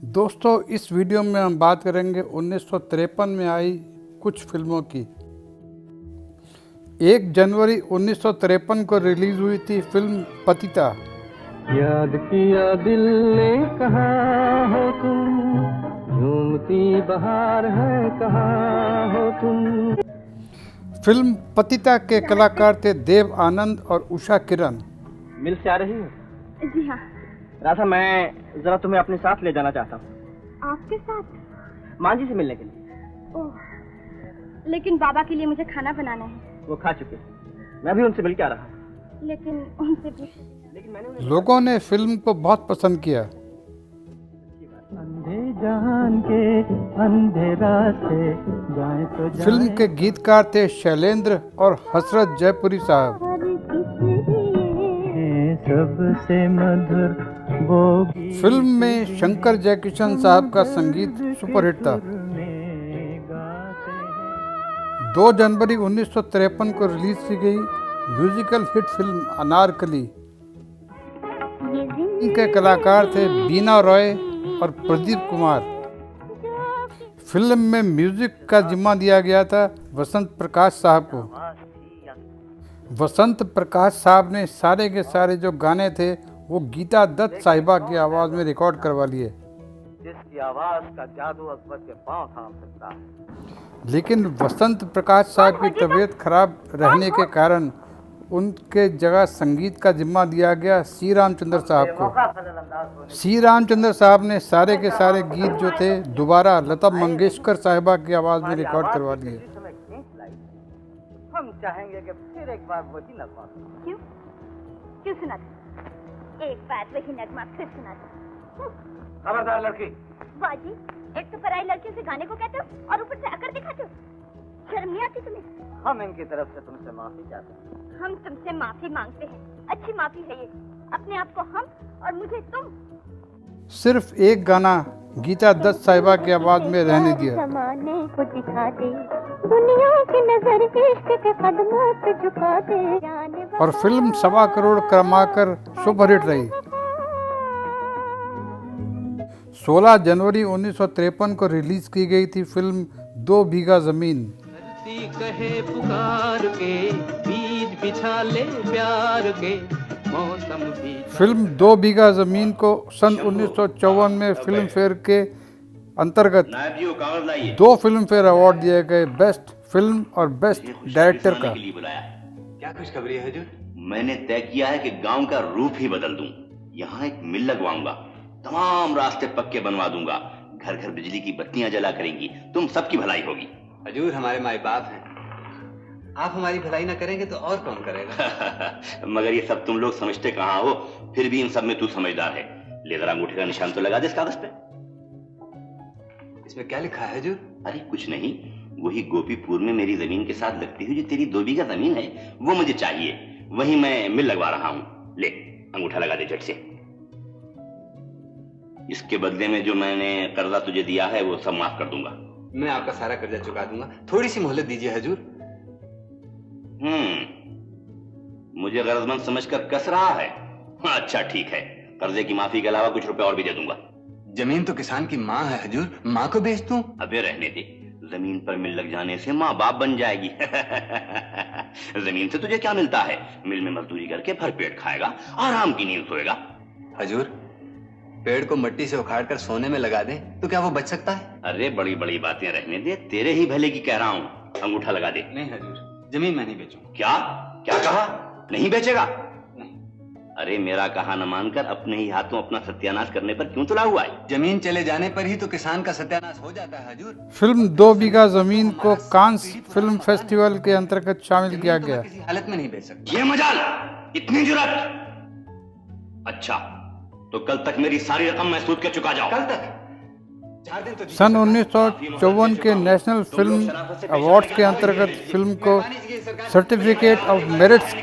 दोस्तों, इस वीडियो में हम बात करेंगे 1953 में आई कुछ फिल्मों की। 1 जनवरी 1953 को रिलीज हुई थी फिल्म पतिता। याद किया दिल ने, कहाँ हो तुम, झूमती बहार है, कहाँ हो तुम। फिल्म पतिता के कलाकार थे देव आनंद और उषा किरण। मिल से आ रही हो? जी हाँ। राधा, मैं जरा तुम्हें अपने साथ ले जाना चाहता हूँ। आपके साथ? माँ जी से मिलने के लिए। ओह, लेकिन बाबा के लिए मुझे खाना बनाना है। वो खा चुके, मैं भी उनसे मिल के आ रहा हूँ। लेकिन उनसे भी मैंने लोगों ने फिल्म को बहुत पसंद किया। अंधे जहान के अंधे रास्ते जाए तो जाए। फिल्म के गीतकार थे शैलेंद्र और हसरत जयपुरी साहब। सबसे मधुर वो फिल्म में शंकर जयकिशन साहब का संगीत सुपरहिट था। 2 जनवरी 1953 को रिलीज की गई म्यूजिकल हिट फिल्म अनारकली। इनके कलाकार थे बीना रॉय और प्रदीप कुमार। फिल्म में म्यूजिक का जिम्मा दिया गया था वसंत प्रकाश साहब को। वसंत प्रकाश साहब ने सारे के सारे जो गाने थे वो गीता दत्त साहिबा की आवाज में रिकॉर्ड करवा लिए। जिसकी आवाज का जादू अकबर के पांव थाम सकता है। लेकिन वसंत प्रकाश साहब की तबीयत खराब रहने के कारण उनके जगह संगीत का जिम्मा दिया गया सी रामचंद्र साहब को। सी रामचंद्र साहब ने सारे के सारे गीत जो थे दोबारा लता मंगेशकर साहिबा की आवाज में रिकॉर्ड करवा दिए। हम चाहेंगे कि फिर एक बार वही नगमा। क्यों क्यों सुना था? एक बार वही नगमा फिर सुना था। खबरदार लड़की। बाजी, एक तो पराई लड़कियों से गाने को कहते हो और ऊपर से अकड़ दिखाते हो। शर्म नहीं आती तुम्हें? हम इनकी तरफ से तुमसे माफी चाहते हैं। हम तुमसे माफी मांगते हैं। अच्छी माफी है ये। अपने आप को हम और मुझे तुम। सिर्फ एक गाना गीता दत्त साहिबा की आवाज में रहने दिया। ज़माने को दिखा दे, दुनिया की नजर इश्क के कदमों पे झुका दे। और फिल्म 1.25 करोड़ कमाकर सुपरहिट रही। 16 जनवरी 1953 को रिलीज की गई थी फिल्म 2 बीघा जमीन। धरती कहे पुकार के, बीज बिछा ले प्यार के, मौसम भी। फिल्म 2 बीघा जमीन को सन 1954 में फिल्म फेयर के अंतर्गत 2 फिल्म फेयर अवार्ड दिए गए, बेस्ट फिल्म और बेस्ट डायरेक्टर का। क्या खुशखबरी है हुजूर? मैंने तय किया है कि गांव का रूप ही बदल दूं। यहाँ एक मिल लगवाऊंगा, तमाम रास्ते पक्के बनवा दूंगा, घर घर बिजली की बत्तियां जला करेंगी, तुम सबकी भलाई होगी। हुजूर, हमारे माई बाप हैं, आप हमारी भलाई ना करेंगे तो और कौन करेगा? मगर ये सब तुम लोग समझते कहाँ हो, फिर भी इन सब में तू समझदार है। ले जरा अंगूठे का निशान तो लगा दे इस कागज पे। इसमें क्या लिखा है हुजूर? अरे कुछ नहीं, वही गोपीपुर में मेरी जमीन के साथ लगती हुई जो तेरी 2 बीघा जमीन है वो मुझे चाहिए। वही मैं मिल लगवा रहा हूँ। ले अंगूठा लगा दे झट से। इसके बदले में जो मैंने कर्जा तुझे दिया है वो सब माफ कर दूंगा। मैं आपका सारा कर्जा चुका दूंगा, थोड़ी सी मोहलत दीजिए हुजूर। मुझे गरजमंद समझकर कस रहा है। अच्छा ठीक है, कर्जे की माफी के अलावा कुछ रुपए और भी दे दूंगा। जमीन तो किसान की माँ है हुजूर, माँ को बेच दूं? अबे रहने दे, जमीन पर मिल लग जाने से माँ बाप बन जाएगी। जमीन से तुझे क्या मिलता है? मिल में मजदूरी करके भर पेट खाएगा, आराम की नींद सोएगा। हुजूर, पेड़ को मिट्टी से उखाड़ कर सोने में लगा दे तो क्या वो बच सकता है? अरे बड़ी बड़ी बातें रहने दे, तेरे ही भले की कह रहा हूँ। अंगूठा लगा दे। नहीं हुजूर, जमीन मैं नहीं बेचूंगा। क्या क्या कहा? नहीं बेचेगा? नहीं। अरे मेरा कहा न मानकर अपने ही हाथों अपना सत्यानाश करने पर क्यों तुला हुआ है? जमीन चले जाने पर ही तो किसान का सत्यानाश हो जाता है हुजूर। फिल्म 2 बीघा जमीन को कांस फिल्म फेस्टिवल के अंतर्गत शामिल किया तो गया। मैं किसी हालत में नहीं बेच सकता। ये मजाल, इतनी जुर्रत? अच्छा तो कल तक मेरी सारी रकम मैं सूद के चुका जाओ। कल तक? 4 दिन तो सन 1954 के नेशनल फिल्म अवार्ड्स के अंतर्गत फिल्म को सर्टिफिकेट ऑफ मेरिट्स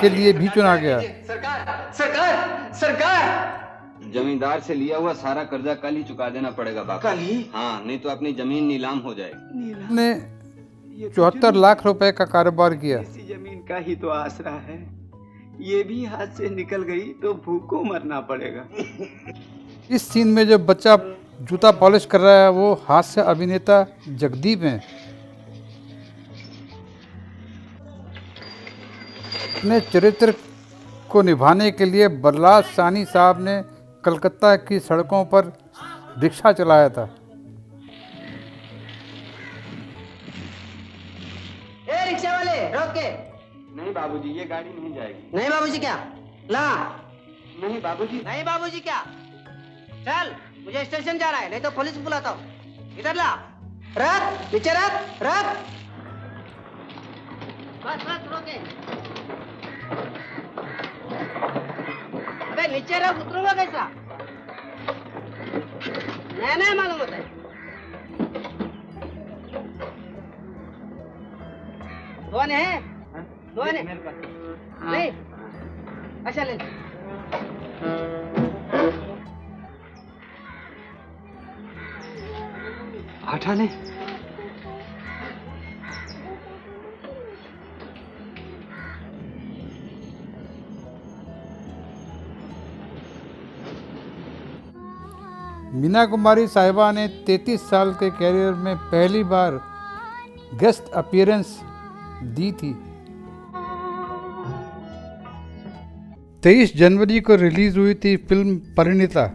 के लिए भी चुना गया। सरकार सरकार सरकार, जमींदार से लिया हुआ सारा कर्जा कल ही चुका देना पड़ेगा बाबा। कल ही? हाँ, नहीं तो अपनी जमीन नीलाम हो जाएगी। ने 74 लाख रुपए का कारोबार किया। इसी जमीन का ही तो आसरा है, ये भी हाथ से निकल गई तो भूखों मरना पड़ेगा। इस सीन में जो बच्चा जूता पॉलिश कर रहा है वो हास्य अभिनेता जगदीप हैं। अपने चरित्र को निभाने के लिए बलराज सानी साहब ने कलकत्ता की सड़कों पर रिक्शा चलाया था। ए रिक्शा वाले रोक के। नहीं बाबूजी, ये गाड़ी नहीं जाएगी। नहीं बाबूजी क्या? ला। नहीं बाबूजी। नहीं बाबूजी क्या? चल, मुझे स्टेशन जाना है, नहीं तो पुलिस बुलाता हूँ। इधर ला। रख, नीचे रख, रख। बस बस रोके। अबे नीचे रख, उतरूंगा कैसा? नहीं मालूम होता है। कौन है? कौन है? नहीं। अच्छा ले। हटा ले। मीना कुमारी साहिबा ने 33 साल के कैरियर में पहली बार गेस्ट अपीयरेंस दी थी। 23 जनवरी को रिलीज हुई थी फिल्म परिणीता।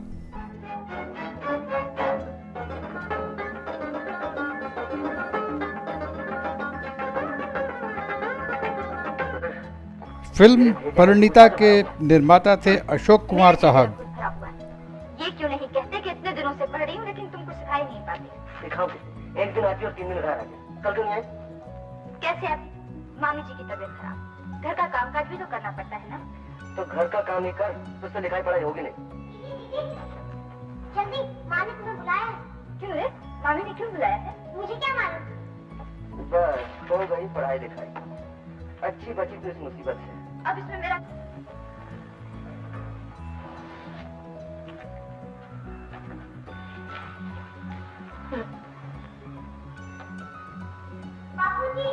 फिल्म परिणीता के निर्माता थे अशोक कुमार साहब। ये क्यों नहीं कहते कि इतने दिनों से पढ़ रही हूँ लेकिन तुमको सिखाई नहीं पाती? सिखाओगे? एक दिन आती और 3 दिन घर आती। कल क्यों नहीं आई? कैसे आती? मामी जी की तबीयत खराब, घर का कामकाज भी तो करना पड़ता है ना। तो घर का काम नहीं कर, तुझसे लिखाई पढ़ाई होगी नहीं। जल्दी, माँ ने तुम्हें बुलाया है। क्यों रे? मामी ने क्यों बुलाया है? मुझे क्या मालूम। बस हो गई पढ़ाई लिखाई, अच्छी बची तो इस मुसीबत से। अब इसमें मेरा बापूजी,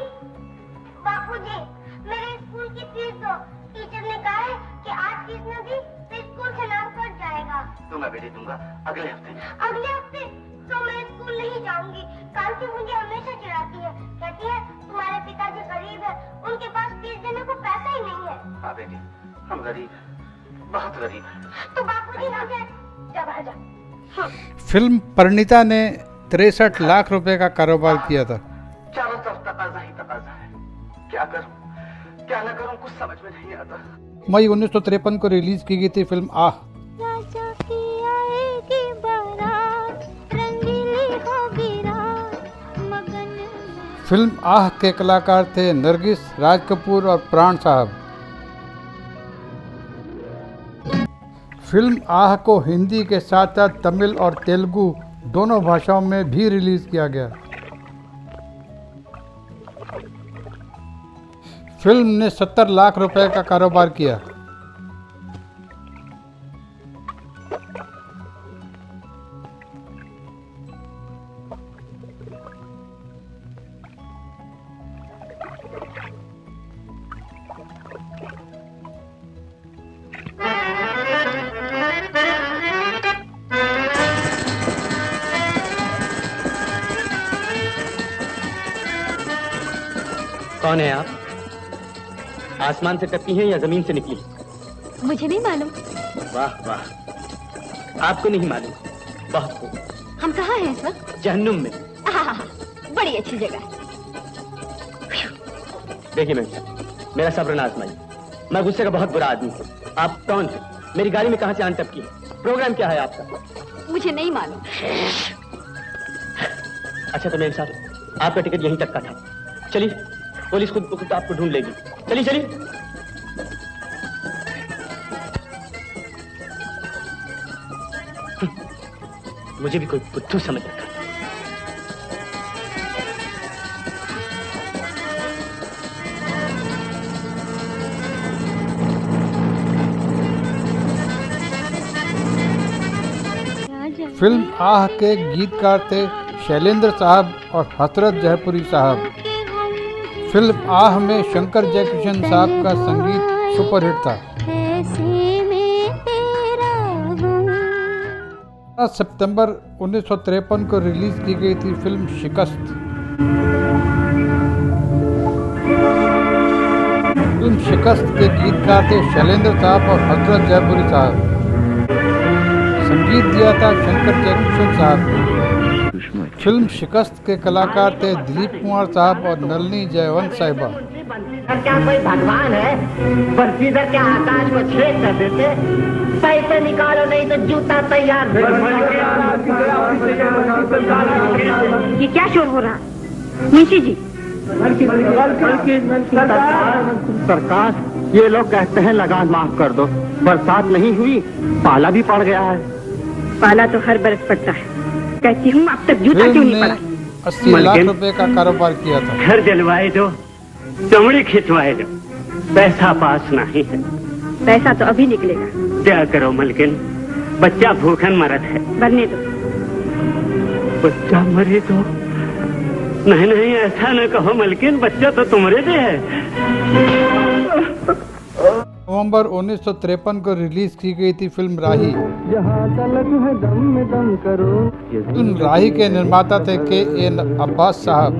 बापूजी, मेरे स्कूल की फीस दो। टीचर ने कहा है कि आज फीस न दी तो स्कूल से नाम कट जाएगा। दूंगा बेटी, दूंगा अगले हफ्ते। अगले हफ्ते तो मैं स्कूल नहीं जाऊंगी। कांति मुझे हमेशा चिढ़ाती है, कहती है तुम्हारे पिताजी गरीब है, उनके पास फीस देने को पैसा ही नहीं है। हाँ बेटी, हम गरीब हैं, बहुत गरीब हैं। तो बापूजी ना जाए, जब आ जा। हाँ। फिल्म परिणीता ने 63 लाख रुपए का कारोबार किया था। चारों तरफ तकाजा ही तकाजा है। क्या करूं, क्या न करूं, कुछ समझ में नहीं आता। मई 1953 को रिलीज की गई थी फिल्म आह। राजा की आएगी बारात, रंगीली होगी रात, मगन। फिल्म आह के कलाकार थे नरगिस, राज कपूर और प्राण साहब। फिल्म आह को हिंदी के साथ साथ तमिल और तेलुगु दोनों भाषाओं में भी रिलीज किया गया। फिल्म ने 70 लाख रुपए का कारोबार किया। कौन है आप? आसमान से टपकी हैं या जमीन से निकली? मुझे नहीं मालूम। वाह वाह, आपको नहीं मालूम? बहुत खूब। हम कहाँ हैं इस वक्त? जहन्नुम में। बड़ी अच्छी जगह। देखिए मेरा सब्र ना आजमाइए, मैं गुस्से का बहुत बुरा आदमी हूँ। आप कौन है? मेरी गाड़ी में कहाँ से आन टपकी है? प्रोग्राम क्या है आपका? मुझे नहीं मालूम। अच्छा तो मेरे साथ आपका टिकट यहीं तक का था। चलिए, पुलिस खुद आपको ढूंढ लेगी। चलिए चलिए। मुझे भी कोई बुद्धू समझ रखा। फिल्म आह के गीतकार थे शैलेंद्र साहब और हसरत जयपुरी साहब। फिल्म आह में शंकर जयकिशन साहब का संगीत सुपरहिट था। 7 सितंबर 1953 को रिलीज की गई थी फिल्म शिकस्त। फिल्म शिकस्त के गीतकार थे शैलेंद्र साहब और हजरत जयपुरी साहब। संगीत दिया था शंकर जयकिशन साहब ने। फिल्म शिकस्त के कलाकार थे दिलीप कुमार साहब और नलिनी जयवंत साहिबा। क्या कोई भगवान है? बर्फीधर क्या आकाश को छेद कर देते? पैसे निकालो नहीं तो जूता तैयार। ये क्या शोर हो रहा? मुंशी जी, सरकार, ये लोग कहते हैं लगान माफ कर दो। बरसात नहीं हुई, पाला भी पड़ गया है। पाला तो हर बरस पड़ता है। कहती हूँ अब तक जूता क्यों नहीं पड़ा? 80 लाख रुपए का कारोबार किया था। घर जलवाए दो, चमड़ी खिंचवाए दो, पैसा पास नहीं है। पैसा तो अभी निकलेगा। क्या करो मलकिन, बच्चा भूखन मरत है। बनने दो। बच्चा मरे तो? नहीं नहीं, ऐसा न कहो मलकिन, बच्चा तो तुम्हारे लिए है। नवंबर 1953 को रिलीज की गई थी फिल्म राही। जहाँ तलक है दम में दम करो। फिल्म राही के निर्माता थे के.ए. अब्बास साहब।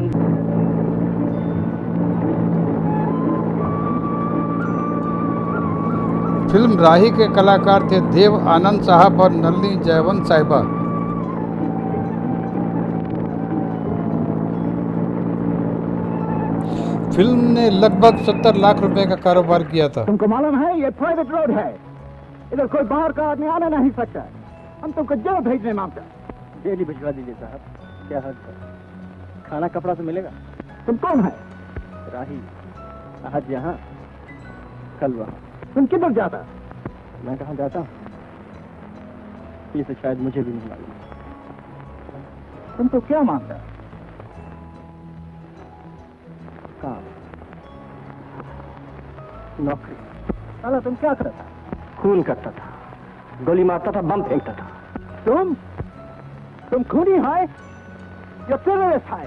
फिल्म राही के कलाकार थे देव आनंद साहब और नलिनी जयवंत साहिबा। फिल्म ने लगभग 70 लाख रुपए का कारोबार किया था। तुमको मालूम है ये प्राइवेट रोड है, इधर कोई बाहर का आदमी आना नहीं सकता। हम तुमको जेल भेजने मांगते। जेल भिजवा दीजिए साहब, क्या हद है। खाना कपड़ा तो मिलेगा। तुम कौन है? राही। आज यहाँ, कल वहाँ। तुम किधर जाता? मैं कहाँ जाता हूँ ये तो शायद मुझे भी नहीं मालूम। तुमको क्या मांगता? काम, नौकरी। साला तुम क्या करता था? खून करता था, गोली मारता था, बम फेंकता था। तुम खूनी है या टेररिस्ट है?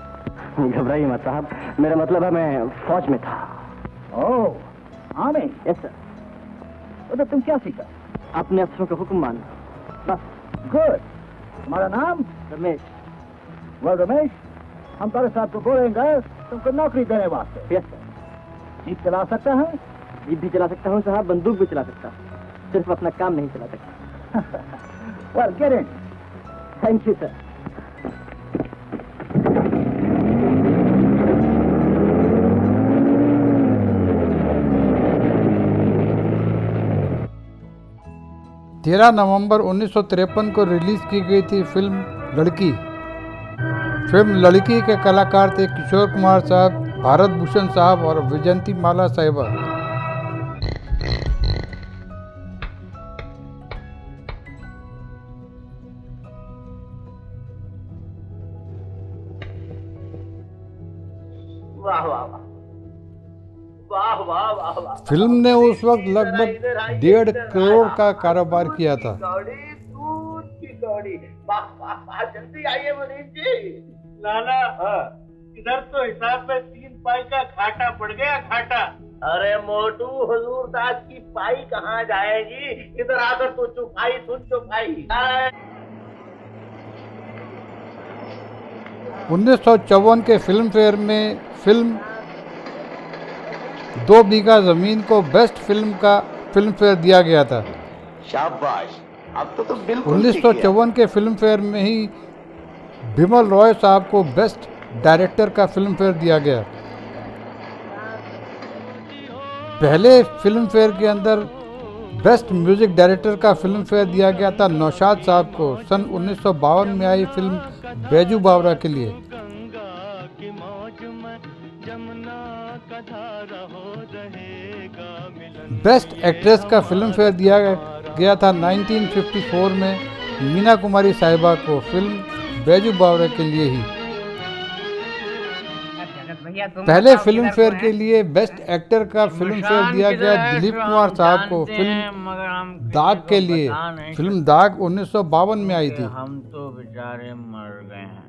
घबराइए मत साहब, मेरा मतलब है मैं फौज में था। ओह, आर्मी? Yes sir. तो तुम क्या सीखा? अपने अफसरों का हुक्म मानना, बस। गुड। तुम्हारा नाम? रमेश। वो रमेश, हम तुम्हारे साथ को बोलेंगे तुमको नौकरी देने वास्ते। Yes sir. जीप चला सकता है? जीप भी चला सकता हूँ साहब, बंदूक भी चला सकता हूँ, सिर्फ अपना काम नहीं चला सकता। Well, get in. Thank you sir. तेरह नवंबर 1953 को रिलीज की गई थी फिल्म लड़की। फिल्म लड़की के कलाकार थे किशोर कुमार साहब, भारत भूषण साहब और विजयंती माला साहिबा। वाह वाह वाह वाह वाह वाह वाह। फिल्म ने उस वक्त लगभग 1.5 करोड़ का कारोबार किया था। दौड़ी दूध की दौड़ी। वाह वाह वाह, जल्दी आइए मुनीम जी। लाला, इधर तो हिसाब में 3 पाई का घाटा पड़ गया, घाटा। अरे मोटू, हुजूर दास की पाई कहाँ जाएगी? इधर आकर तो चुपाई सुन, चुपाई। 1954 के फिल्म फेयर में फिल्म 2 बीघा जमीन को बेस्ट फिल्म का फिल्म फेयर दिया गया था। शाबाश, अब तो बिल्कुल 1954 के फिल्म फेयर में ही बिमल रॉय साहब को बेस्ट डायरेक्टर का फिल्म फेयर दिया गया। पहले फिल्म फेयर के अंदर बेस्ट म्यूजिक डायरेक्टर का फिल्म फेयर दिया गया था नौशाद साहब को सन 1952 में आई फिल्म बैजू बावरा के लिए। बेस्ट एक्ट्रेस का फिल्म फेयर दिया गया था 1954 में मीना कुमारी साहिबा को फिल्म बैजू बावरा के लिए ही। पहले फिल्म फेयर के लिए बेस्ट एक्टर का फिल्म फेयर दिया गया दिलीप कुमार साहब को फिल्म दाग के लिए। फिल्म दाग 1952 में आई थी। हम तो बेचारे मर गए हैं।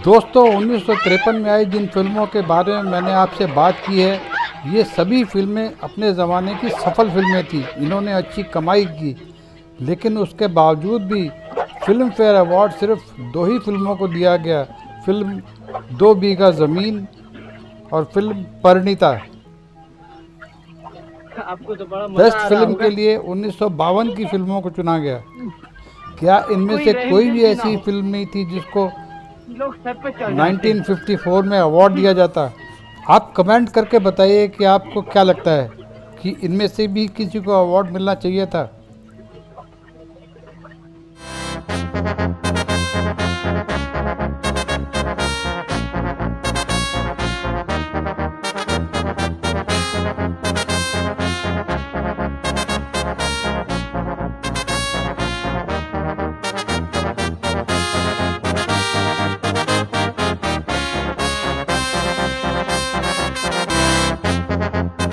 दोस्तों, 1953 में आई जिन फिल्मों के बारे में मैंने आपसे बात की है, ये सभी फिल्में अपने ज़माने की सफल फिल्में थी। इन्होंने अच्छी कमाई की। लेकिन उसके बावजूद भी फिल्म फेयर अवार्ड सिर्फ 2 ही फिल्मों को दिया गया, फिल्म 2 बीघा ज़मीन और फिल्म परिणीता। आपको तो बड़ा मजा बेस्ट आ रहा फिल्म होगा। के लिए 1952 की फिल्मों को चुना गया। क्या इनमें से कोई भी ऐसी फिल्म नहीं थी जिसको लोग सर पे चढ़ जाते हैं। 1954 में अवार्ड दिया जाता? आप कमेंट करके बताइए कि आपको क्या लगता है कि इनमें से भी किसी को अवार्ड मिलना चाहिए था।